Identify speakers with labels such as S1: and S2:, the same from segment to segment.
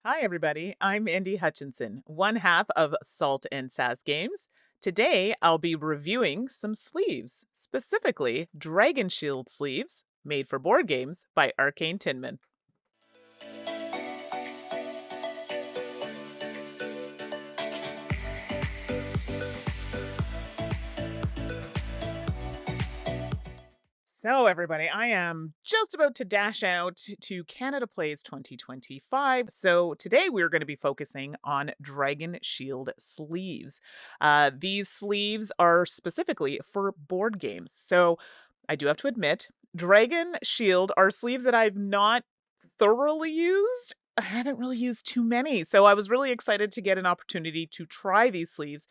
S1: Hi, everybody. I'm Andy Hutchinson, one half of Salt and Sass Games. Today, I'll be reviewing some sleeves, specifically Dragon Shield sleeves made for board games by Arcane Tinmen. So, everybody, I am just about to dash out to Canada Plays 2025. So, today we're going to be focusing on Dragon Shield sleeves. These sleeves are specifically for board games. So, I do have to admit, Dragon Shield are sleeves that I've not thoroughly used. I haven't really used too many. So, I was really excited to get an opportunity to try these sleeves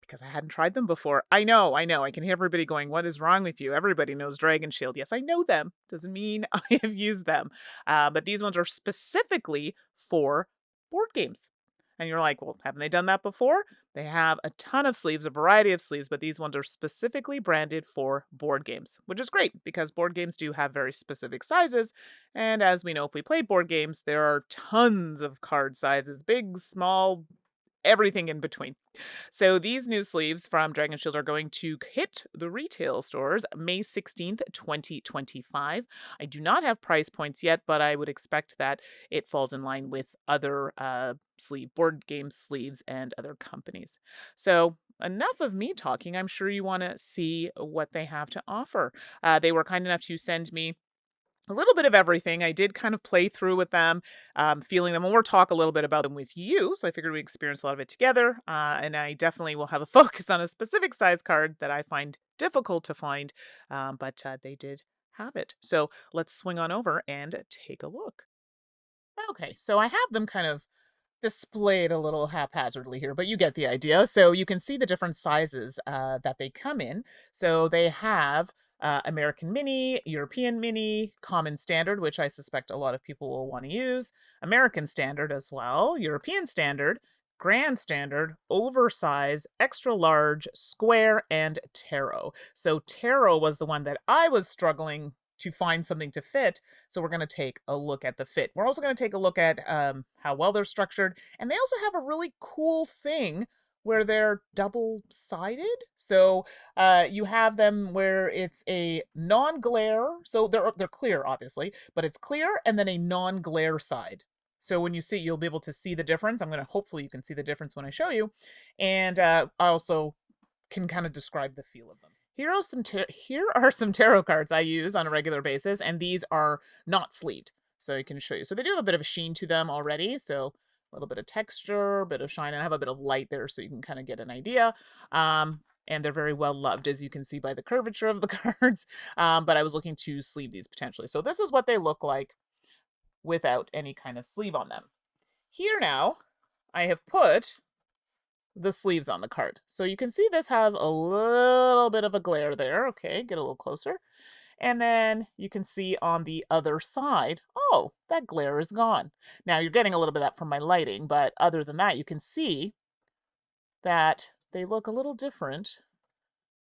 S1: because I hadn't tried them before. I know. I can hear everybody going, "What is wrong with you?" Everybody knows Dragon Shield. Yes, I know them. Doesn't mean I have used them. But these ones are specifically for board games. And you're like, well, haven't they done that before? They have a ton of sleeves, a variety of sleeves, but these ones are specifically branded for board games, which is great because board games do have very specific sizes. And as we know, if we play board games, there are tons of card sizes, big, small, everything in between. So these new sleeves from Dragon Shield are going to hit the retail stores May 16th, 2025. I do not have price points yet, but I would expect that it falls in line with other sleeve board game sleeves and other companies. So enough of me talking. I'm sure you want to see what they have to offer. They were kind enough to send me a little bit of everything. I did kind of play through with them, feeling them, and we'll talk a little bit about them with you. So I figured we experience a lot of it together. And I definitely will have a focus on a specific size card that I find difficult to find, but they did have it. So let's swing on over and take a look. Okay, so I have them kind of displayed a little haphazardly here, but you get the idea. So you can see the different sizes that they come in. So they have American Mini, European Mini, Common Standard, which I suspect a lot of people will want to use, American Standard as well, European Standard, Grand Standard, Oversize, Extra Large, Square, and Tarot. So Tarot was the one that I was struggling to find something to fit. So we're going to take a look at the fit. We're also going to take a look at how well they're structured. And they also have a really cool thing where they're double-sided. So you have them where it's a non-glare. So they're clear, obviously, but it's clear and then a non-glare side. So when you see, you'll be able to see the difference. Hopefully you can see the difference when I show you. And I also can kind of describe the feel of them. Here are some tarot cards I use on a regular basis, and these are not sleeved, so I can show you. So they do have a bit of a sheen to them already, so a little bit of texture, a bit of shine, and I have a bit of light there so you can kind of get an idea. And they're very well loved, as you can see by the curvature of the cards, but I was looking to sleeve these potentially. So this is what they look like without any kind of sleeve on them. Here now, I have put the sleeves on the card. So you can see this has a little bit of a glare there. Okay, get a little closer. And then you can see on the other side, oh, that glare is gone. Now you're getting a little bit of that from my lighting, but other than that, you can see that they look a little different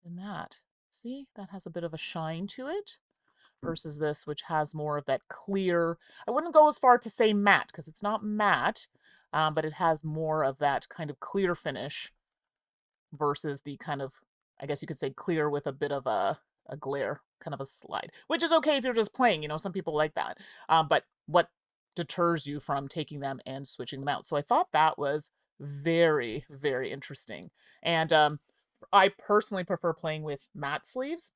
S1: than that. See, that has a bit of a shine to it versus this, which has more of that clear. I wouldn't go as far to say matte because it's not matte, but it has more of that kind of clear finish versus the kind of, I guess you could say, clear with a bit of a glare, kind of a slide, which is okay if you're just playing. You know, some people like that. But what deters you from taking them and switching them out? So I thought that was very, very interesting. And I personally prefer playing with matte sleeves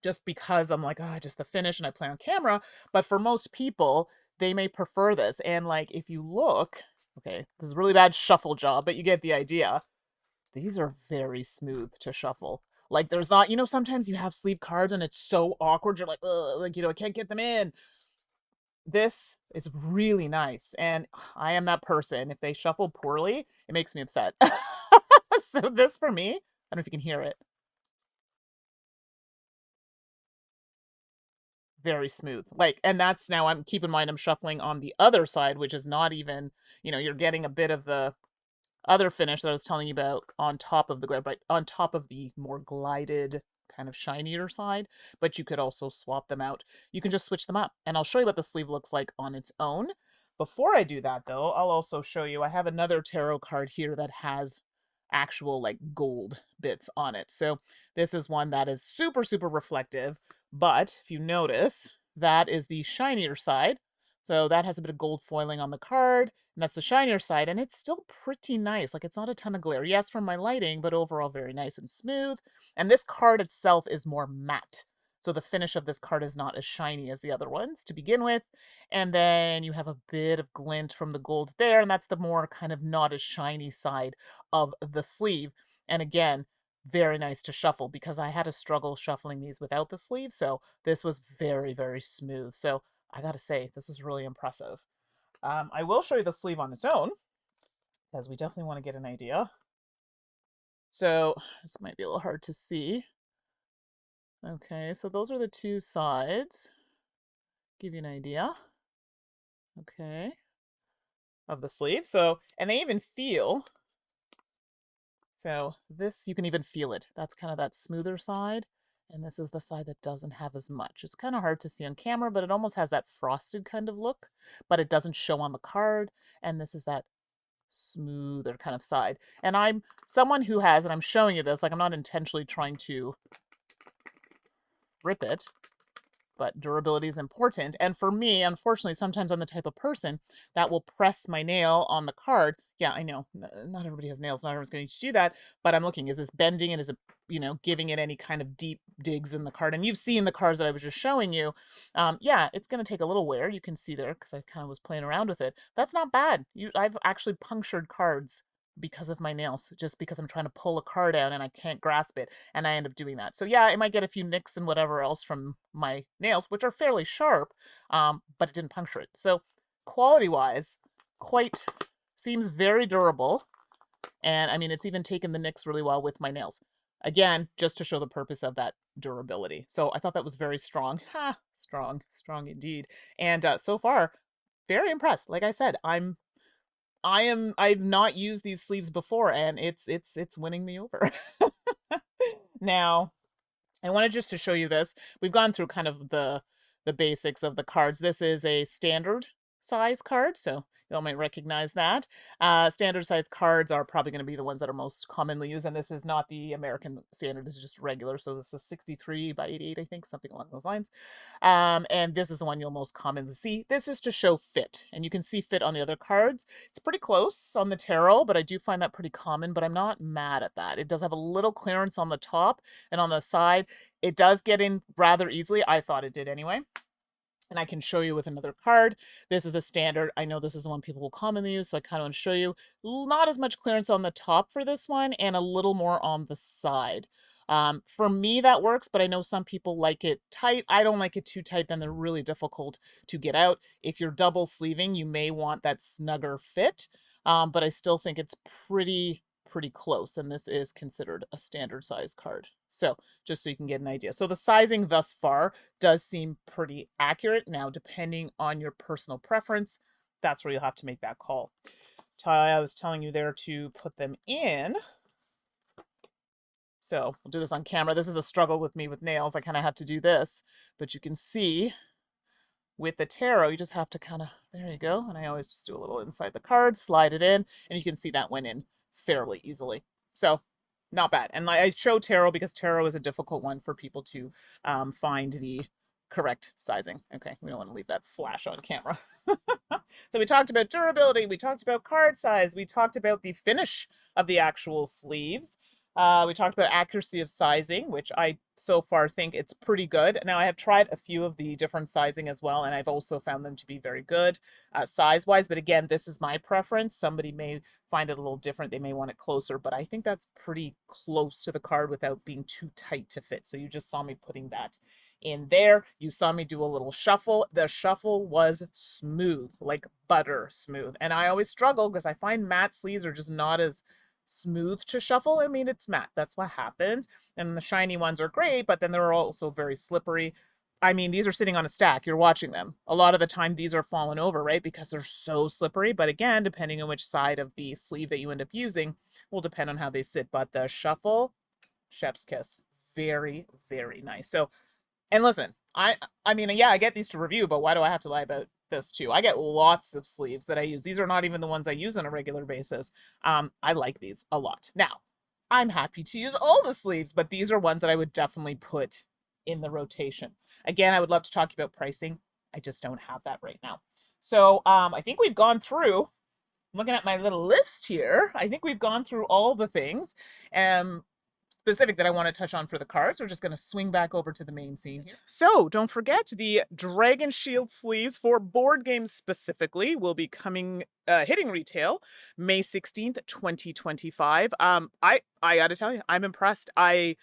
S1: just because I'm like, oh, just the finish and I play on camera. But for most people, they may prefer this. And like, if you look, okay, this is a really bad shuffle job, but you get the idea. These are very smooth to shuffle. Like there's not, sometimes you have sleeve cards and it's so awkward. You're like, ugh, like, I can't get them in. This is really nice. And I am that person. If they shuffle poorly, it makes me upset. So this for me, I don't know if you can hear it. Very smooth. Like, and that's now keep in mind, I'm shuffling on the other side, which is not even, you're getting a bit of the other finish that I was telling you about on top of the glare, but on top of the more glided, kind of shinier side. But you could also swap them out. You can just switch them up. And I'll show you what the sleeve looks like on its own. Before I do that, though, I'll also show you, I have another tarot card here that has actual like gold bits on it. So this is one that is super, super reflective. But if you notice, that is the shinier side. So that has a bit of gold foiling on the card, and that's the shinier side, and it's still pretty nice. Like, it's not a ton of glare. Yes, from my lighting, but overall very nice and smooth. And this card itself is more matte. So the finish of this card is not as shiny as the other ones to begin with. And then you have a bit of glint from the gold there, and that's the more kind of not as shiny side of the sleeve. And again, very nice to shuffle because I had a struggle shuffling these without the sleeve. So this was very, very smooth. So I gotta say, this is really impressive. I will show you the sleeve on its own because we definitely want to get an idea. So this might be a little hard to see. Okay, so those are the two sides. Give you an idea. Okay. Of the sleeve. So, and they even feel. So this, you can even feel it. That's kind of that smoother side. And this is the side that doesn't have as much. It's kind of hard to see on camera, but it almost has that frosted kind of look, but it doesn't show on the card. And this is that smoother kind of side. And I'm someone who has, and I'm showing you this, like I'm not intentionally trying to rip it, but durability is important. And for me, unfortunately, sometimes I'm the type of person that will press my nail on the card. Yeah, I know, not everybody has nails, not everyone's going to do that, but I'm looking, is this bending and is it, giving it any kind of deep digs in the card? And you've seen the cards that I was just showing you. Yeah, it's going to take a little wear. You can see there, because I kind of was playing around with it. That's not bad. I've actually punctured cards because of my nails, just because I'm trying to pull a card out and I can't grasp it, and I end up doing that. So yeah, it might get a few nicks and whatever else from my nails, which are fairly sharp, but it didn't puncture it. So quality-wise, quite seems very durable, and I mean, it's even taken the nicks really well with my nails. Again, just to show the purpose of that durability. So I thought that was very strong. Ha! Strong indeed. And so far, very impressed. Like I said, I've not used these sleeves before, and it's winning me over. Now, I wanted just to show you this. We've gone through kind of the basics of the cards. This is a standard size card, so you all might recognize that. Standard size cards are probably going to be the ones that are most commonly used, and this is not the American standard. This is just regular, so this is 63 by 88, I think, something along those lines. And this is the one you'll most commonly see. This is to show fit, and you can see fit on the other cards. It's pretty close on the tarot, but I do find that pretty common, but I'm not mad at that. It does have a little clearance on the top and on the side. It does get in rather easily. I thought it did anyway. And I can show you with another card. This is the standard. I know this is the one people will commonly use, so I kind of want to show you. Not as much clearance on the top for this one, and a little more on the side. For me, that works, but I know some people like it tight. I don't like it too tight, then they're really difficult to get out. If you're double sleeving, you may want that snugger fit, but I still think it's pretty close, and this is considered a standard size card. So just so you can get an idea. So the sizing thus far does seem pretty accurate. Now, depending on your personal preference, that's where you'll have to make that call. I was telling you there to put them in. So we'll do this on camera. This is a struggle with me with nails. I kind of have to do this, but you can see with the tarot, you just have to kind of, there you go. And I always just do a little inside the card, slide it in, and you can see that went in fairly easily. So not bad. And I show tarot because tarot is a difficult one for people to find the correct sizing. Okay, we don't want to leave that flash on camera. So we talked about durability, we talked about card size, we talked about the finish of the actual sleeves. We talked about accuracy of sizing, which I so far think it's pretty good. Now, I have tried a few of the different sizing as well, and I've also found them to be very good size-wise. But again, this is my preference. Somebody may find it a little different. They may want it closer, but I think that's pretty close to the card without being too tight to fit. So you just saw me putting that in there. You saw me do a little shuffle. The shuffle was smooth, like butter smooth. And I always struggle because I find matte sleeves are just not as smooth to shuffle. I mean, it's matte. That's what happens. And the shiny ones are great, but then they're also very slippery. I mean, these are sitting on a stack. You're watching them. A lot of the time, these are falling over, right? Because they're so slippery. But again, depending on which side of the sleeve that you end up using, will depend on how they sit. But the shuffle, chef's kiss. Very, very nice. So, and listen, I mean, yeah, I get these to review, but why do I have to lie about this too. I get lots of sleeves that I use. These are not even the ones I use on a regular basis. I like these a lot. Now, I'm happy to use all the sleeves, but these are ones that I would definitely put in the rotation. Again, I would love to talk about pricing. I just don't have that right now. So I think we've gone through, looking at my little list here, I think we've gone through all the things specific that I want to touch on for the cards. We're just going to swing back over to the main scene here. So don't forget, the Dragon Shield sleeves for board games specifically will be coming, hitting retail May 16th, 2025. I gotta tell you, I'm impressed. I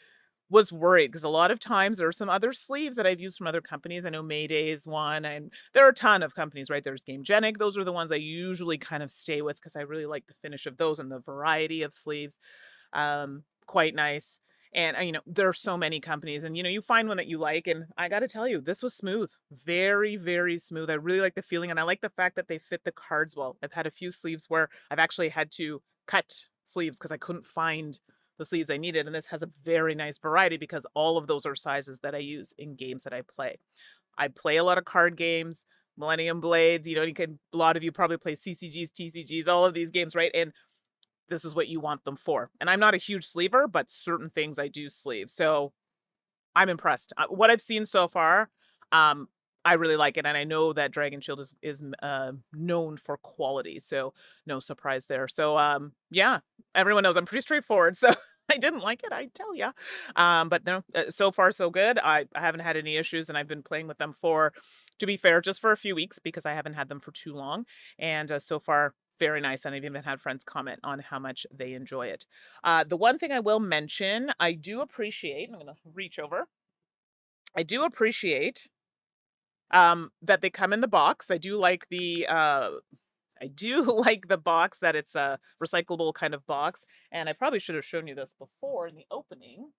S1: was worried because a lot of times there are some other sleeves that I've used from other companies. I know Mayday is one, and there are a ton of companies, right? There's Gamegenic. Those are the ones I usually kind of stay with because I really like the finish of those and the variety of sleeves. Quite nice. And there are so many companies, and you find one that you like, and I got to tell you, this was smooth, very, very smooth. I really like the feeling, and I like the fact that they fit the cards well. I've had a few sleeves where I've actually had to cut sleeves because I couldn't find the sleeves I needed, and this has a very nice variety because all of those are sizes that I use in games that I play. I play a lot of card games, Millennium Blades. A lot of you probably play CCGs, TCGs, all of these games, right? And this is what you want them for. And I'm not a huge sleever, but certain things I do sleeve. So I'm impressed. What I've seen so far, I really like it, and I know that Dragon Shield is known for quality, so no surprise there. So yeah, everyone knows I'm pretty straightforward. So I didn't like it, I tell ya. But no, so far so good. I haven't had any issues, and I've been playing with them for, to be fair, just for a few weeks because I haven't had them for too long, and so far very nice. And I've even had friends comment on how much they enjoy it. The one thing I will mention, I do appreciate, I'm going to reach over. I do appreciate that they come in the box. I do like the box, that it's a recyclable kind of box. And I probably should have shown you this before in the opening.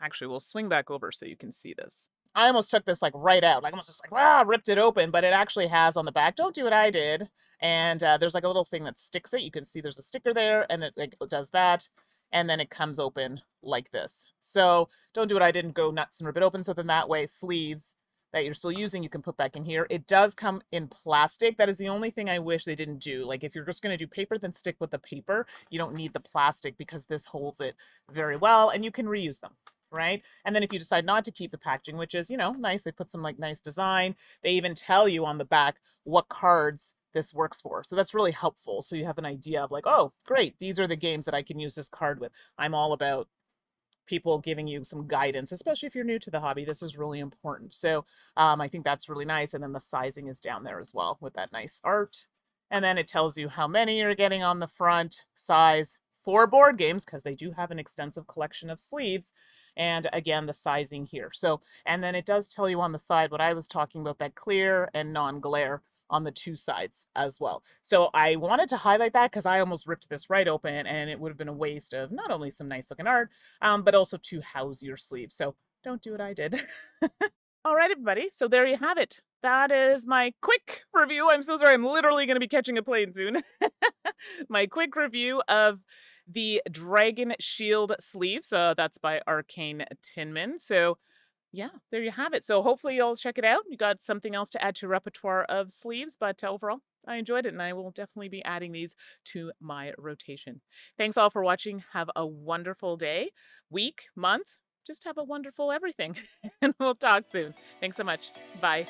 S1: Actually, we'll swing back over so you can see this. I almost took this like right out, like almost just like ripped it open, but it actually has on the back, don't do what I did. And there's like a little thing that sticks it. You can see there's a sticker there, and it like does that, and then it comes open like this. So don't do what I did and go nuts and rip it open. So then that way, sleeves that you're still using, you can put back in here. It does come in plastic. That is the only thing I wish they didn't do. Like if you're just going to do paper, then stick with the paper. You don't need the plastic because this holds it very well, and you can reuse them. Right? And then if you decide not to keep the packaging, which is, nice, they put some like nice design. They even tell you on the back what cards this works for. So that's really helpful. So you have an idea of like, oh, great, these are the games that I can use this card with. I'm all about people giving you some guidance, especially if you're new to the hobby. This is really important. So I think that's really nice. And then the sizing is down there as well with that nice art. And then it tells you how many you're getting on the front, size for board games, because they do have an extensive collection of sleeves. And again, the sizing here. So, and then it does tell you on the side what I was talking about, that clear and non-glare on the two sides as well. So I wanted to highlight that because I almost ripped this right open, and it would have been a waste of not only some nice looking art, but also to house your sleeve. So don't do what I did. All right, everybody. So there you have it. That is my quick review. I'm so sorry. I'm literally going to be catching a plane soon. My quick review of the Dragon Shield sleeves. That's by Arcane Tinmen. So yeah, there you have it. So hopefully you'll check it out. You got something else to add to your repertoire of sleeves, but overall, I enjoyed it, and I will definitely be adding these to my rotation. Thanks all for watching. Have a wonderful day, week, month. Just have a wonderful everything, and we'll talk soon. Thanks so much. Bye.